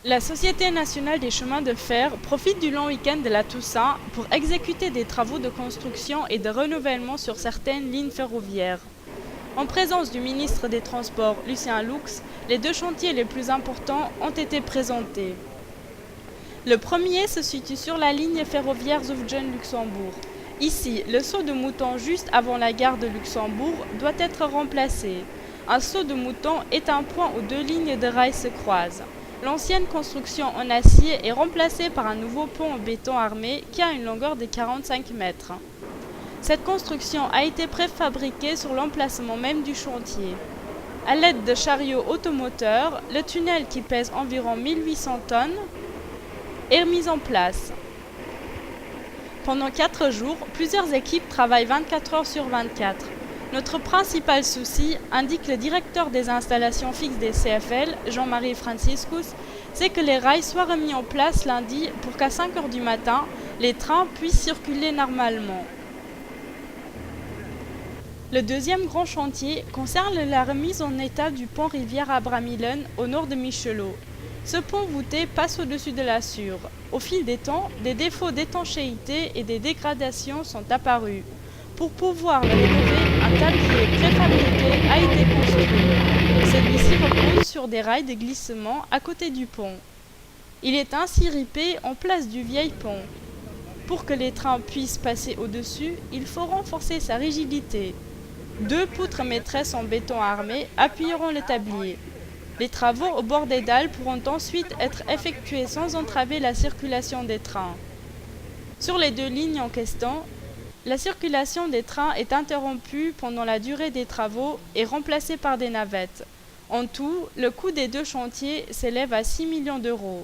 La Société nationale des chemins de fer profite du long week-end de la Toussaint pour exécuter des travaux de construction et de renouvellement sur certaines lignes ferroviaires. En présence du ministre des Transports, Lucien Lux, les deux chantiers les plus importants ont été présentés. Le premier se situe sur la ligne ferroviaire Zofingen-Luxembourg. Ici, le saut de mouton juste avant la gare de Luxembourg doit être remplacé. Un saut de mouton est un point où deux lignes de rails se croisent. L'ancienne construction en acier est remplacée par un nouveau pont en béton armé qui a une longueur de 45 mètres. Cette construction a été préfabriquée sur l'emplacement même du chantier. À l'aide de chariots automoteurs, le tunnel qui pèse environ 1800 tonnes est mis en place. Pendant 4 jours, plusieurs équipes travaillent 24 heures sur 24. Notre principal souci, indique le directeur des installations fixes des CFL, Jean-Marie Franciscus, c'est que les rails soient remis en place lundi pour qu'à 5 heures du matin, les trains puissent circuler normalement. Le deuxième grand chantier concerne la remise en état du pont rivière Abramilen au nord de Michelot. Ce pont voûté passe au-dessus de la Sûre. Au fil des temps, des défauts d'étanchéité et des dégradations sont apparus. Pour pouvoir le rénover, un tablier préfabriqué a été construit. Celui-ci repose sur des rails de glissement à côté du pont. Il est ainsi ripé en place du vieil pont. Pour que les trains puissent passer au-dessus, il faut renforcer sa rigidité. 2 poutres maîtresses en béton armé appuieront le tablier. Les travaux au bord des dalles pourront ensuite être effectués sans entraver la circulation des trains. Sur les 2 lignes en question, la circulation des trains est interrompue pendant la durée des travaux et remplacée par des navettes. En tout, le coût des 2 chantiers s'élève à 6 millions d'euros.